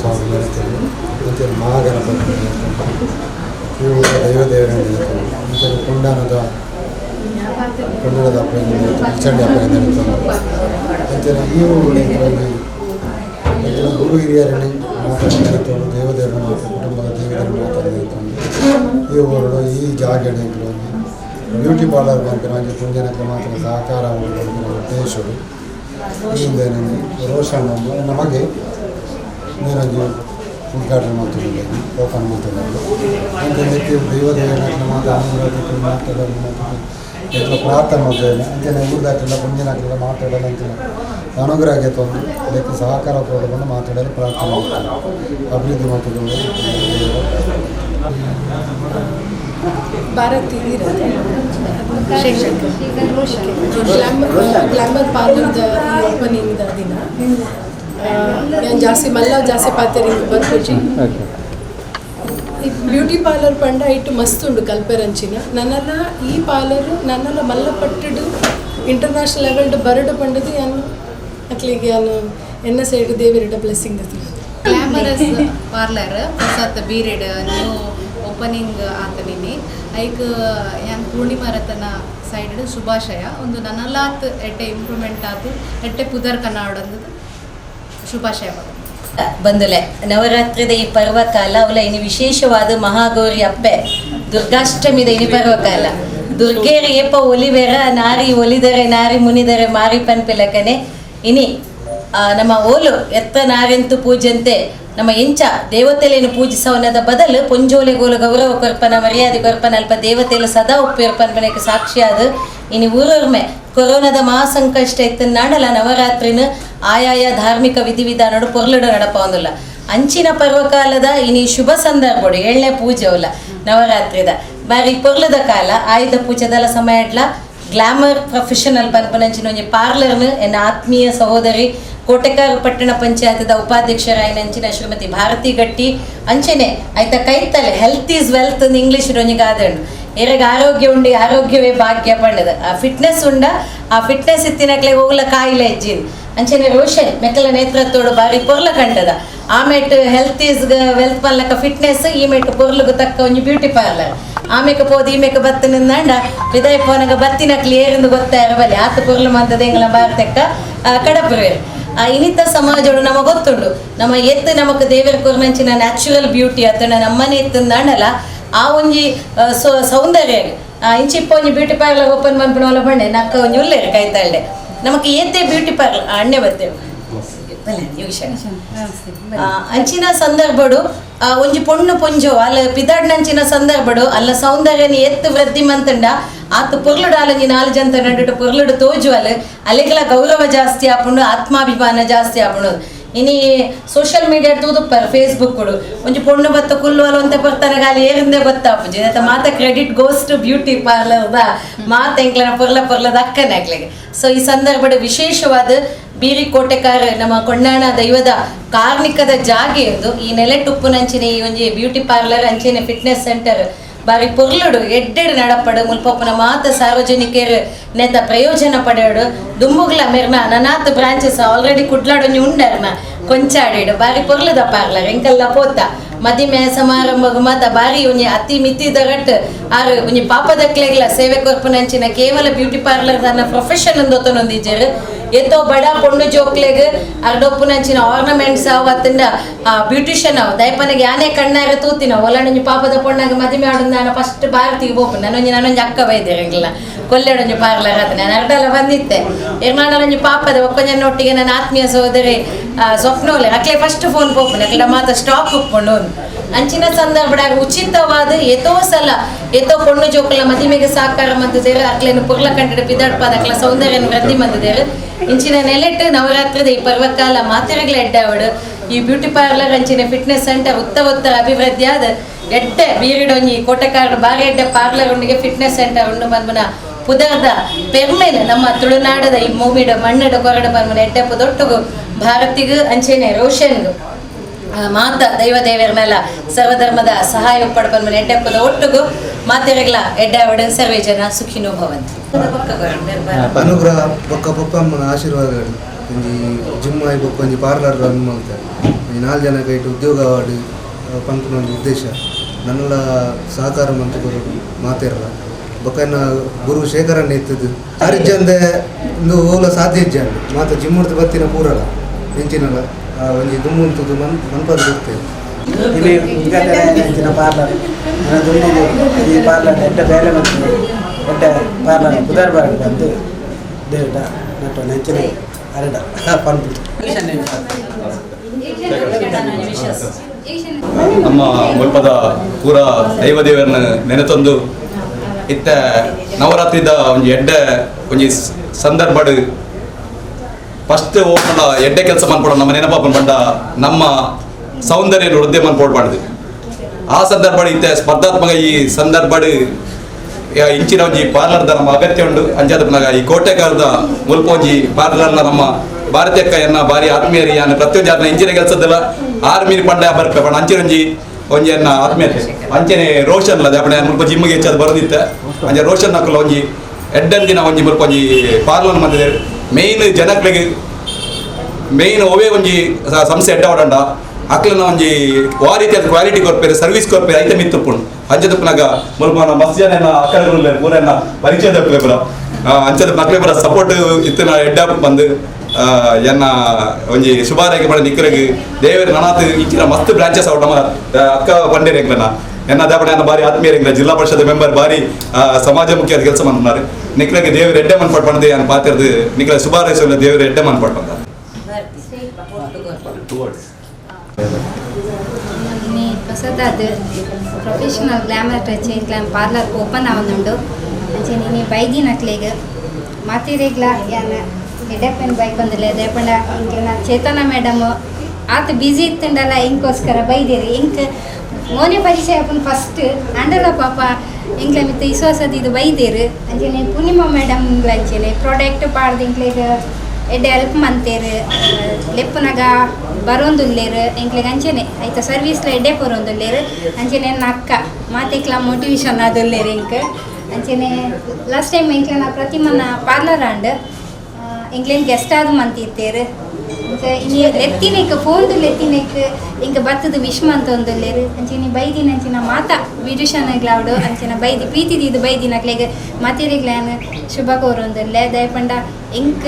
ಸ್ವಾಮಿ ನೆನೆತೇವೆ ಮತ್ತು ಮಹಾಗಣಪತಿ ಇವು ದೈವದೇವರ ನೆನೆತೇವೆ ಮತ್ತು ಕೊಂಡಾನದ ಹಬ್ಬ ಚಂಡಿ ಹಬ್ಬ ನೆನೆತೇವೆ ಮತ್ತು ಇವು ಗುರು ಹಿರಿಯರನ್ನು ಮಾತಾಡಿಕೊಂಡು ದೇವದೇವರನ್ನು ಮಾತಾಡಿ ಕುಟುಂಬದ ದೇವರನ್ನು ಮಾತಾಡಿಕೊಂಡು ಈ ಊರು ಈ ಜಾಗಗಳು ಬ್ಯೂಟಿ ಪಾರ್ಲರ್ ಬಂದು ನನಗೆ ಮುಂದಿನ ಮಾತ್ರ ಸಹಕಾರ ಉದ್ದೇಶರು ಹಿಂದೇನೆ ರೋಷನ್ ನಮಗೆ ನೀರಾಗಿ ಉದ್ಘಾಟನೆ ಮಾಡ್ತಿದ್ದೇವೆ ಓಪನ್ ಮಾಡ್ತಿದ್ದೇವೆ ಅಂತ ದೈವದೇವನ ಮಾತಾಡೋದು ಎಲ್ಲ ಪ್ರಾರ್ಥನೆ ಮಾಡ್ತೇವೆ ಅಂತೆಲ್ಲ ಊರ್ದಾಕೆಲ್ಲ ಮುಂದಿನಾಕೆಲ್ಲ ಮಾತಾಡೋಣ ಅಂತೆಲ್ಲ ಅನುಗ್ರಹಕ್ಕೆ ತಂದು ಅದಕ್ಕೆ ಸಹಕಾರ ಕೊಡೋದನ್ನು ಮಾತಾಡಲು ಪ್ರಾರ್ಥನೆ ಮಾಡ್ತೇವೆ ಅಭಿವೃದ್ಧಿ ಮಾಡ್ತಿದ್ದೇವೆ ಭಾರತಿ ಗ್ಲಾಮರ್ ಪಾರ್ಲರ್ದ ಓಪನಿಂಗ್ ದಿನ ನಾನು ಜಾಸ್ತಿ ಮಲ್ಲ ಜಾಸ್ತಿ ಪಾತ್ಯರಿಗೆ ಬರ್ಪುಜಿ ಈ ಬ್ಯೂಟಿ ಪಾರ್ಲರ್ ಪಂಡ ಇಟ್ಟು ಮಸ್ತ್ ಉಂಡು ಕಲ್ಪೆರಂಚಿನ ನನ್ನೆಲ್ಲ ಈ ಪಾರ್ಲರ್ ನನ್ನೆಲ್ಲ ಮಲ್ಲ ಪಟ್ಟಡು ಇಂಟರ್ನ್ಯಾಷನಲ್ ಲೆವೆಲ್ಡ್ ಬರಡು ಪಂಡದು ನಾನು ಅಕ್ಲಿಗೆ ನಾನು ಎನ್ನ ಸೈಡ್ ದೇವಿರಡ ಬ್ಲೆಸ್ಸಿಂಗ್ ಗ್ಲಾಮರಸ್ ಪಾರ್ಲರ್ ಹೊಸತ್ ಬೀರೆಡ್ ನ್ಯೂ ಓಪನಿಂಗ್ ಆತನಿನಿ ಐಕ್ ಯಾನ್ ಪೂರ್ಣಿಮಾರತನ ಸೈಡ್ ಶುಭಾಶಯ ಒಂದು ನನ್ನಲಾತ್ ಎಡ್ಡೆ ಇಂಪ್ರೂವ್ಮೆಂಟ್ ಆತು ಎಡ್ಡೆ ಪುದರ್ ಕನ್ನಡದ ಶುಭಾಶಯ ಬಂದುಲೆ ನವರಾತ್ರಿದ ಈ ಪರ್ವಕಾಲ ಅವಲ ಇನ್ನು ವಿಶೇಷವಾದ ಮಹಾಗೌರಿ ಹಬ್ಬೆ ದುರ್ಗಾಷ್ಟಮಿದ ಇನಿ ಪರ್ವಕಾಲ ದುರ್ಗೇರಿ ಏಪ ಒಲಿವೆರ ನಾರಿ ಒಲಿದರೆ ನಾರಿ ಮುನಿದರೆ ಮಾರಿ ಪನ್ಪಿಲಕನೆ ಇನಿ ನಮ್ಮ ಓಲು ಎತ್ತ ನಾರೆಂತು ಪೂಜಂತೆ ನಮ್ಮ ಎಂಚ ದೇವತೆಲೇನು ಪೂಜಿಸವನದ ಬದಲು ಪೊಂಜೋಲೆಗೋಲು ಗೌರವ ಕೊರ್ಪನ ಮರ್ಯಾದೆ ಕೊರ್ಪನ ಅಲ್ಪ ದೇವತೆಲು ಸದಾ ಉಪ್ಪಿರ್ಪನ್ಪನಕ್ಕೆ ಸಾಕ್ಷಿಯಾದ ಇನಿ ಊರೊರ್ಮೆ ಕೊರೋನಾದ ಮಹಾಸಂಕಷ್ಟ ಇತ್ತನ ನಾಡಲ ನವರಾತ್ರಿನ ಆಯಾಯ ಧಾರ್ಮಿಕ ವಿಧಿವಿಧಾನಡು ಪೊರ್ಲುಡು ನಡಪವಂದಿಲ್ಲ ಅಂಚಿನ ಪರ್ವಕಾಲದ ಇನಿ ಶುಭ ಸಂದರ್ಭಡು 7ನೇ ಪೂಜೆ ಅವಲ್ಲ ನವರಾತ್ರಿದ ಬಾರಿ ಪೊರ್ಲದ ಕಾಲ ಆಯುಧ ಪೂಜೆದಲ ಸಮಯಡ್ಲ ಗ್ಲಾಮರ್ ಪ್ರೊಫೆಷನಲ್ ಪನ್ಪನಂಚಿನ ಒಂಜಿ ಪಾರ್ಲರ್ನ ಎನ್ನ ಆತ್ಮೀಯ ಸಹೋದರಿ ಕೋಟೆಕಾರ ಪಟ್ಟಣ ಪಂಚಾಯತದ ಉಪಾಧ್ಯಕ್ಷರಾಯಿನಂಚಿನ ಶ್ರೀಮತಿ ಭಾರತಿ ಗಟ್ಟಿ ಅಂಚನೆ ಆಯ್ತ ಕೈತಲೆ ಹೆಲ್ತ್ ಈಸ್ ವೆಲ್ತ್ ಅಂತ ಇಂಗ್ಲೀಷ್ ಒಂಜಿಗಾದಣ್ಣು ಎರೆಗೆ ಆರೋಗ್ಯ ಉಂಡಿ ಆರೋಗ್ಯವೇ ಭಾಗ್ಯ ಪಂಡದ ಆ ಫಿಟ್ನೆಸ್ ಉಂಡ ಆ ಫಿಟ್ನೆಸ್ ಇತ್ತಿನಕ್ಲೆ ಹೋಗ್ಲ ಕಾಯಿಲೆ ಇಜ್ಜಿನ್ ಅಂಚನೆ ರೋಷನ್ ಮೆಕ್ಕಲ ನೇತೃತ್ವಡು ಬಾರಿ ಪೊರ್ಲ ಕಂಡದ ಆಮೇಟ್ ಹೆಲ್ತ್ ಈಸ್ ವೆಲ್ತ್ ಪನ್ಲಕ ಫಿಟ್ನೆಸ್ ಈ ಮೇಟ್ ಪೊರ್ಲುಗು ತಕ್ಕ ಒಂಜಿ ಬ್ಯೂಟಿ ಪಾರ್ಲರ್ ಆಮೇಲೆ ಪೋದು ಈ ಮೇಕ ಬತ್ತನಿಂದ ವಿದಯ ಪೋನಗ ಬತ್ತಿನಕ್ಲಿ ಏರಿಂದು ಗೊತ್ತಾರ ಬಲಿ ಆತ ಪೊರ್ಲು ಮಂತದ ಎಂಗ್ಲ ಭಾರತಕ್ಕ ಕಡಪುರೆ ಇನ್ನಿತ ಸಮಾಜಗಳು ನಮಗೆ ಗೊತ್ತುಂಡು ನಮ್ಮ ಎತ್ತು ನಮಕ್ ದೇವರ ಕೊರ್ನಂಚಿನ ನ್ಯಾಚುರಲ್ ಬ್ಯೂಟಿ ಅತ್ತನ ನಮ್ಮನೆ ಎತ್ತಂದಾಂಡಲ್ಲ ಆ ಒಂಜಿ ಸೌಂದರ್ಯ ಇಂಚಿಪ್ಪ ಒಂಜಿ ಬ್ಯೂಟಿ ಪಾರ್ಲರ್ ಓಪನ್ ಮಾಡ್ಬಿಡೋಲ್ಲ ಬಣ್ಣೆ ನಕ್ಕ ಒಂಜಿ ಉಲ್ಲೇರಿ ಕೈತಾಳ್ಡೆ ನಮಗೆ ಏತೆ ಬ್ಯೂಟಿ ಪಾರ್ಲರ್ ಅಣ್ಣೆ ಬರ್ತೇವೆ ಅಂಚಿನ ಸಂದರ್ಭಡು ಒಂಜಿ ಪೊಣ್ಣು ಪೊಂಜೋ ಅಲ್ಲ ಪಿದಾಡ್ನಂಚಿನ ಸಂದರ್ಭಡು ಅಲ್ಲ ಸೌಂದರ್ಯನ ಎತ್ತು ವೃದ್ಧಿ ಮಂತಂಡ ಆತ ಪೊರ್ಲುಡು ಆಲಂಜಿ 4 ಜಂತ ನಡುಟು ಪೊರ್ಲುಡು ತೋಜು ಅಲ್ಲಿಗೆಲ್ಲ ಗೌರವ ಜಾಸ್ತಿ ಆಪುಂಡು ಆತ್ಮಾಭಿಮಾನ ಜಾಸ್ತಿ ಆಪುಂಡು ಇನಿ ಸೋಷಿಯಲ್ ಮೀಡಿಯಾ ತೂದುಪ್ಪರ್ ಫೇಸ್ಬುಕ್ ಕೊಡು ಒಂಜಿ ಪೊಣ್ಣು ಬತ್ತ ಕುಲ್ಲುವಲು ಅಂತ ಬರ್ತಾನೆ ಗಾಲಿ ಏರಿಂದೇ ಗೊತ್ತಾಪುಜಿ ಆಯ್ತಾ ಮಾತ ಕ್ರೆಡಿಟ್ ಗೋಸ್ ಟು ಬ್ಯೂಟಿ ಪಾರ್ಲರ್ದ ಮಾತ ಎಂಕ್ಲನ ಪೊರ್ಲದ ಅಕ್ಕನ ಆಗ್ಲಿಗೆ ಸೊ ಈ ಸಂದರ್ಭದ ವಿಶೇಷವಾದ ಬೀರಿ ಕೋಟೆಕಾರ ನಮ್ಮ ಕೊಂಡಾಣ ದೈವದ ಕಾರ್ಮಿಕದ ಜಾಗೆ ಎಂದು ಈ ನೆಲೆಟುಪ್ಪುನಂಚಿನ ಈ ಒಂಜಿ ಬ್ಯೂಟಿ ಪಾರ್ಲರ್ ಅಂಚಿನ ಫಿಟ್ನೆಸ್ ಸೆಂಟರ್ ಬಾರಿ ಪೊರ್ಲುಡು ಎಡ್ಡೆಡು ನಡಪಡು ಮುಲ್ಪಪ್ಪನ ಮಾತ ಸಾರ್ವಜನಿಕರು ನೆತ ಪ್ರಯೋಜನ ಪಡೆಯೋಡು ದುಂಬುಗ್ಲ ಮೆರ್ನ ನನಾತ್ ಬ್ರಾಂಚಸ್ ಆಲ್ರೆಡಿ ಕುಡ್ಲಾಡೊಂಜಿ ಉಂಡರ್ನ ಕೊಂಚಾಡಿಡು ಬಾರಿ ಪೊರ್ಲದ ಪಾರ್ಲರ್ ಎಂಕಲ್ಲ ಪೋತ ಮದಿಮೆ ಸಮಾರಂಭ ಮಾತ ಬಾರಿ ಒಂಜಿ ಅತಿ ಮಿತಿದ ಗಟ್ ಆರು ಒಂಜಿ ಪಾಪದಕ್ಲೆಗ್ಲ ಸೇವೆ ಕೊರ್ಪುನಂಚಿನ ಕೇವಲ ಬ್ಯೂಟಿ ಪಾರ್ಲರ್ ತನ್ನ ಪ್ರೊಫೆಷನ್ ಒಂದೊತ್ತನೊಂದಿಜರು ಎತ್ತೋ ಬಡ ಪೊಣ್ಣು ಜೋಕ್ಲೆಗ್ ಅರ್ಡೊಪ್ಪುನಂಚಿನ ಆರ್ನಮೆಂಟ್ಸ್ ಅವು ಅತ್ತಂಡ ಬ್ಯೂಟಿಷಿಯನ್ ಅವು ದಯಪನಿಗೆ ಯಾನೇ ಕಣ್ಣಾರ ತೂತಿನ ಒಲಂಡೊಂಜಿ ಪಾಪದ ಪೊಣ್ಣಾಗ ಮದುವೆ ಆಡು ನಾನು ಫಸ್ಟ್ ಭಾರತಿಗೆ ಹೋಗ್ತೀನಿ ನಾನೊಂಜಿ ಅಕ್ಕ ಬೈದೇರಂಗಿಲ್ಲ ಕೊಲ್ಲೆಡೊಂಜಿ ಪಾರ್ಲರ್ ಆತ ನಾನು ಅರ್ಡಲ್ಲ ಬಂದಿತ್ತೆ ಎರ್ನಾಡೊಂಜಿ ಪಾಪದ ಒಕ್ಕೊಂಜನೊಟ್ಟಿಗೆ ನನ್ನ ಆತ್ಮೀಯ ಸಹೋದರಿ ಸ್ವಪ್ನೋಲೆ ಅಕ್ಲೆ ಫಸ್ಟ್ ಫೋನ್ ಪೋಪನೆ ಅಕ್ಲ ಮಾತ ಸ್ಟಾಕ್ ಉಪ್ಕೊಂಡು ಅಂಚಿನ ಸಂದರ್ಭದಾಗ ಉಚಿತವಾದ ಎತೋ ಸಲ ಎತೋ ಪೊಣ್ಣು ಜೋಕುಲ ಮದಿಮೆಗೆ ಸಾಕಾರ ಮಂದಿದ್ದೇರು ಅಕ್ಲೇನು ಪುರ್ಲ ಕಂಡಿಡ ಪಿದಾಡ್ಪಾದ ಅಕ್ಲ ಸೌಂದರ್ಯನ ವೃದ್ಧಿ ಮಂದಿದ್ದೇರು ಇಂಚಿನ ನೆಲೆಟ್ಟು ನವರಾತ್ರಿದ ಈ ಪರ್ವಕಾಲ ಮಾತಿರಗ್ಲ ಎಡ್ಡಾವಡು ಈ ಬ್ಯೂಟಿ ಪಾರ್ಲರ್ ಅಂಚಿನ ಫಿಟ್ನೆಸ್ ಸೆಂಟರ್ ಉತ್ತರ ಅಭಿವೃದ್ಧಿ ಆದ ಎಡ್ಡೆ ಬೀರಿಡೊಂಜಿ ಕೋಟೆಕಾರ್ಡ್ ಬಾರಿ ಎಡ್ಡೆ ಪಾರ್ಲರ್ ಉಂಡಿಗೆ ಫಿಟ್ನೆಸ್ ಸೆಂಟರ್ ಉಂಡು ಬಂದ್ಮನ ಪುದರ್ದ ಪೆರ್ಮೇಲೆ ನಮ್ಮ ತುಳುನಾಡದ ಈ ಮೂಮಿಡ ಮಣ್ಣಡ ಕೊರಡ ಬಂದ್ಮನ ಎಡ್ಡೆ ಪುದೊಟ್ಟುಗು ಭಾರತಿಗೂ ಅಂಚೆನೆ ರೋಷನ್ಗು ಮಾತ ದೈವದೇವರನ್ನೆಲ್ಲ ಸರ್ವಧರ್ಮದ ಸಹಾಯ ಪಡ್ಕೊಂಡು ಎಡ್ಡೆಪ್ಪದ ಒಟ್ಟಿಗೂ ಮಾತೆರೆಗ್ಲ ಎಡ್ಡಾವಡ ಸರ್ವೇ ಜನ ಸುಖಿನೋ ಭವಂತು ಅನುಗ್ರಹ ಬೊಕ್ಕ ಬೊಪ್ಪಮ್ಮನ ಆಶೀರ್ವಾದಗಳು ಒಂಜಿ ಜಿಮ್ ಆಗಿ ಬೊಕ್ಕ ಒಂಜಿ ಪಾರ್ಲರ್ ರನ್ ಮಾಡ್ತಾರೆ ಒಂದು 4 ಜನಕ್ಕೆ ಇಟ್ಟು ಉದ್ಯೋಗ ಅವಾರ್ಡ್ ಪಂಪಿನ ಒಂದು ಉದ್ದೇಶ ನನ್ನೆಲ್ಲ ಸಹಕಾರ ಮಂತ್ರಿ ಮಾತಿರಲ್ಲ ಬೊಕ್ಕನ ಗುರು ಶೇಖರನ್ನ ಎತ್ತದು ಅರಿಜಂದೆ ಒಂದು ಓಲ ಸಾಧ್ಯ ಇಜ್ಜಂಡು ಮಾತು ಜಿಮ್ಮುಡ್ದು ಬತ್ತಿನ ಪೂರಲ್ಲ ಹೆಂಚಿನಲ್ಲ ಒಂದು ದುಮ್ಮುಂತದ್ದು ಮನ್ಪದ ಗೊತ್ತೇವೆ ಇಲ್ಲಿ ಇಂಗಂಚಿನ ಪಾರ್ಲರ್ ನನ್ನ ದುಂಡಿಗೆ ಈ ಪಾರ್ಲರ್ ಎಡ್ಡ ಬೇಲೆ ಮತ್ತು ಎಡ್ಡ ಪಾರ್ಲರ್ ಬುಧವಾರ ಬಂದು ದೇವಟ ನಟ್ಟು ನೆಂಚಿನ ಅರಡ ಪಂಪು ನಮ್ಮ ಮುಲ್ಪದ ಪೂರ ದೈವ ದೇವರನ್ನ ನೆನೆತಂದು ಇತ್ತ ನವರಾತ್ರಿದ ಒಂದು ಎಡ್ಡೆ ಒಂದು ಸಂದರ್ಭ ಫಸ್ಟ್ ಓಪನ್ ಎಡ್ಡೆ ಕೆಲಸ ಮಾಡ್ಕೊಡ ನಮ್ಮ ನೆನಪಾಪನ್ ಬಂಡ ನಮ್ಮ ಸೌಂದರ್ಯ ವೃದ್ಧಿ ಮಾಡ್ಕೊಡ್ಬಾರ್ದು ಆ ಸಂದರ್ಭ ಇತ್ತೆ ಸ್ಪರ್ಧಾತ್ಮಕ ಈ ಸಂದರ್ಭ ಇಂಚಿನ ಒಂಜಿ ಪಾರ್ಲರ್ದ ನಮ್ಮ ಅಗತ್ಯ ಉಂಡು ಅಂಚಾದ ಈ ಕೋಟೆಗಾರದ ಮುಲ್ಪ ಒಂಜಿ ಪಾರ್ಲರ್ನ ನಮ್ಮ ಭಾರತೀಯಕ್ಕ ಎನ್ನ ಬಾರಿ ಆತ್ಮೀಯರಿ ಯಾನ ಪ್ರತಿಯೊಂದು ಅದನ್ನ ಇಂಚಿನ ಕೆಲಸದಲ್ಲ ಆರ್ಮೀರ್ ಪಂಡ ಬರ್ಪೆ ಪಂಡ ಅಂಚಿನ ಒಂಜಿ ಎನ್ನ ಆತ್ಮೀಯತೆ ಅಂಚನೆ ರೋಷನ್ ಅದ ಅಪ್ಪಣೆ ಮುಲ್ಪ ಜಿಮ್ಗೆ ಹೆಚ್ಚದು ಬರೋದಿತ್ತೆ ಅಂಚೆ ರೋಷನ್ ಹಾಕಲ್ಲ ಒಂಜಿ ಎಡ್ಡನ್ ದಿನ ಒಂಜಿ ಮುಲ್ಪ ಒಂಜಿ ಪಾರ್ಲರ್ ಮಂದಿದೆ ಮೇಯ್ನ್ ಜನಗಳಿಗೆ ಮೇಯ್ನ್ ಒವೇ ಒಂಜಿ ಸಂಸ್ಥೆ ಎಡ್ಡ ಹೊಡಂಡ ಅಕ್ಲನ ಒಂಜಿ ಆ ರೀತಿಯಾದ ಕ್ವಾಲಿಟಿ ಕೊರ್ಪೇರು ಸರ್ವಿಸ್ ಕೊರ್ಪೇರು ಐತೆ ಮಿತ್ತುಪ್ಪುಂಡು ಅಂಚದಪ್ಪನಾಗ ಮುಲ್ಪ ಮಸ್ತ್ ಜನ ಅಕ್ಕಗಳು ಪೂರನ್ನ ಪರಿಚಯದ ಪುರ ಅಂಚದ ಮಕ್ಳೆ ಪುರ ಸಪೋರ್ಟ್ ಇತ್ತಿನ ಎಡ್ಡ ಬಂದು ಎನ್ನ ಒಂಜಿ ಶುಭಾರೈಕೆ ಪಡ ನಿಕ್ಕರಿಗೆ ದೇವರ ನನಾತ್ ಇಚ್ಚಿನ ಮಸ್ತ್ ಬ್ರಾಂಚಸ್ ಔಟ್ ನಮ್ಮ ಅಕ್ಕ ಬಂಡೇರೆಂಗ್ಲನ ಎನ್ನ ದಾಪಡ ಎನ್ನ ಬಾರಿ ಆತ್ಮೀಯರೆಂಗ್ಲ ಜಿಲ್ಲಾ ಪರಿಷತ್ ಮೆಂಬರ್ ಬಾರಿ ಸಮಾಜಮುಖಿಯಾದ ಕೆಲಸ ಮಾಡ್ತಾರೆ ನಿಕ್ಕರಿಗೆ ದೇವರು ಎಡ್ಡೆ ಮನ್ ಪಡ್ಪಂದೆ ಅನ್ ಪಾತಿರ್ದು ನಿಕ್ಕಲ ಶುಭಾರೈಸಲ್ಲ ದೇವರು ಎಡ್ಡೆ ಮನ್ ಪಡ್ಪಂದ ಹೊಸದಾದ professional glamour touch glam parlour open ಆವೊಂದುಂಡು ಅಂಚೆ ನೀನೆ ಬೈದಿನಕ್ಲೆಗ್ ಮಾತಿರೆಗ್ಲ ಯಾನ ಎಡೆಪೆನ್ ಬೈಕ್ ಬಂದಿಲ್ಲ ದೇಪಂಡ ಇಂಕ್ಲೆನ ಚೇತನ ಮೇಡಮ್ ಆತ ಬ್ಯುಸಿ ಇತ್ತುಂಡಲ್ಲ ಇಂಕೋಸ್ಕರ ಬೈದಿರಿ ಇಂಕ್ ಮೋನೆ ಪರಿಚಯ ಆಪನ್ ಫಸ್ಟ್ ಅಂಡಲ ಪಾಪ ಇಂಕ್ಲೆ ಮಿತ್ತ ವಿಶ್ವಾಸದ ಇದು ಬೈದೇರು ಅಂಚೆನೆ ಪೂರ್ಣಿಮಾ ಮೇಡಮ್ ಅಂಚೆನೆ ಪ್ರಾಡಕ್ಟ್ ಪಾಡ್ದು ಇಂಕ್ಲೆಗ್ ಎಡ್ಡೆ ಹೆಲ್ಪ್ ಮಂತೇರು ಲೆಪ್ಪನಾಗ ಬರೋಂದುಲ್ಲೇರು ಇಂಕ್ಲೆಗ್ ಅಂಚೆನೆ ಆಯ್ತಾ ಸರ್ವೀಸ್ಲ ಎಡ್ಡೆ ಕೊರೊಂದುಲ್ಲೇರು ಅಂಚೆನೆ ನನ್ನ ಅಕ್ಕ ಮಾತಿಕ್ಲ ಮೋಟಿವೇಶನ್ ಆದುಲ್ಲೇರು ಇಂಕ್ ಅಂಚೆನೆ ಲಾಸ್ಟ್ ಟೈಮ್ ಇಂಕ್ಲೆನ ಪ್ರತಿಮನ ಪಾರ್ಲರ್ ಆಂಡ್ ಇಂಕ್ಲೇನ್ ಗೆಸ್ಟ್ ಆದ ಮಂತಿತ್ತೇರು ಇನ್ನು ಲೆತ್ತಿನಕ್ಕೆ ಫೋನ್ದು ಲೆತ್ತಿನಕ್ಕೆ ಇಂಕ ಬತ್ತದ ವಿಶ್ಮ ಅಂತ ಒಂದುಲ್ಲೇರು ಅಂಚೆನೆ ಬೈದಿನ ಅಂಚಿನ ಮಾತ ವಿದುಷನಗ್ಲಾವ್ಡು ಅಂಚಿನ ಬೈದಿ ಪ್ರೀತಿದು ಇದು ಬೈದಿನಕ್ಲೆಗ್ ಮಾತಿರಿಗ್ಲಾನ ಶುಭ ಕೋರೊಂದುಲ್ಲೆ ದಯಪಂಡ ಇಂಕ್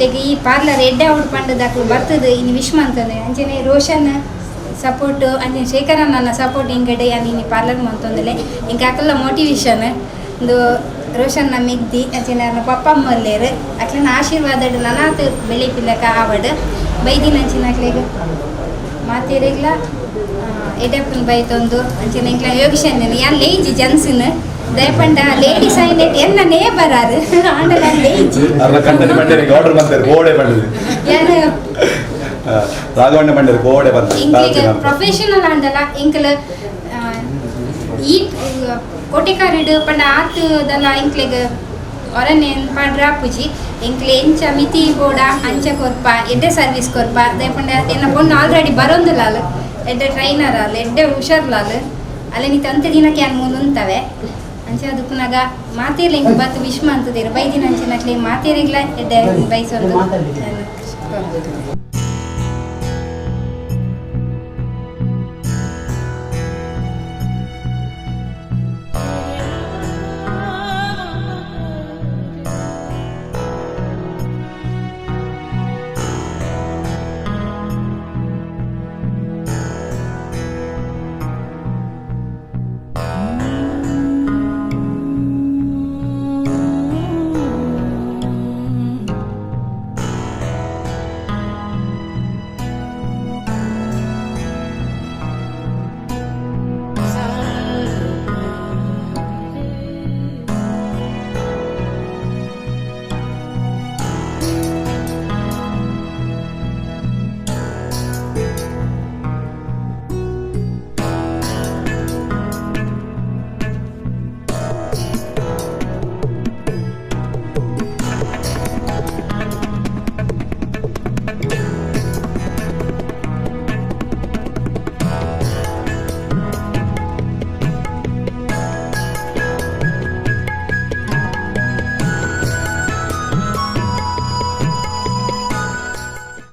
ಲೆಗ್ ಈ ಪಾರ್ಲರ್ ಎಡ್ಡೆ ಔಟ್ ಪಂಡದಾಕ್ಲು ಬರ್ತದ ಇನ್ನು ವಿಶ್ಮ ಅಂತಂದ್ರೆ ಅಂಚೆನೆ ರೋಷನ್ ಸಪೋರ್ಟ್ ಅಂಚೆ ಶೇಖರ ನನ್ನ ಸಪೋರ್ಟ್ ಇಂಗಡೆ ನೀನು ಪಾರ್ಲರ್ ಮಂತೊಂದಲೆ ಇಂಕ ಅಕ್ಕಲ್ಲ ಮೋಟಿವೇಶನ್ ಒಂದು ರೋಷನ್ನ ಮಿಗ್ದಿ ಅಂಚೆನೆ ನನ್ನ ಪಪ್ಪ ಅಮ್ಮಲ್ಲೇರು ಅಕ್ಲನ ಆಶೀರ್ವಾದ ನನಾತ್ ಬೆಳಿಪಿಲ್ಲಕ ಆವಡ್ ಬೈದಿನ ಅಂಚಿನಕ್ಲೆಗ್ ಮಾತೇರಿಗ್ಲ ಎಡೆಪ್ಪನ ಬೈತೊಂದು ಅಂಚೆನೆ ಇಂಕ್ಲ ಯೋಗಿಶನ್ ಯಾನ್ ಲೇಜಿ ಜನ್ಸಿನ ದಯಪಂಡ ಲೇಡೀಸ್ ಐನೆಟ್ ಎನ್ನ ನೇಬರಾರು ಆಂಡಲ ಲೇಜಿ ಆರ್ಡರ್ ಬಂದರೆ ಗೋಡೆ ಬಂದಿದೆ ಯಾರು ರಾಘವಣ್ಣ ಬಂದರೆ ಗೋಡೆ ಬಂದಿದೆ ಇಂಕ್ಲೆಗ್ ಪ್ರೊಫೆಷನಲ್ ಆಂಡಲ ಇಂಕ್ಲ ಈ ಕೋಟೆಕಾರಿಡು ಪಂಡ ಆತುದಲ್ಲ ಇಂಕ್ಲೆಗ್ ಒರನೆ ಪಾಡ್ರಾಪುಜಿ ಇಂಕ್ಲೆ ಎಂಚ ಮಿತಿ ಬೋಡ ಅಂಚ ಕೊರ್ಪ ಎಡ್ಡೆ ಸರ್ವಿಸ್ ಕೊರ್ಪ ದಯಪಂಡ ಎನ್ನ ಪೊಣ್ಣು ಆಲ್ರೆಡಿ ಬರೋಂದುಲಾಲ್ ಎಡ್ಡೆ ಟ್ರೈನರ್ ಆಲ್ ಎಡ್ಡೆ ಹುಷಾರ್ಲಾಲ್ ಅಲ್ಲೇ ನೀ ತಂತ ದಿನಕ್ಕೆ ಏನು ಮುಂದುಂತವೆ ಅಂಚೆ ಅದಕ್ಕನಾಗ ಮಾತೇರ್ಲ ಹಿಂಗೆ ಬತ್ತು ವಿಶ್ಮ ಅಂತದಿರು ಬೈದಿನ ಅಂಚಿನಕ್ಲೆ ಮಾತೇರಿಗ್ಲ ಎಡ್ಡೆ ಬೈಸೊಂದು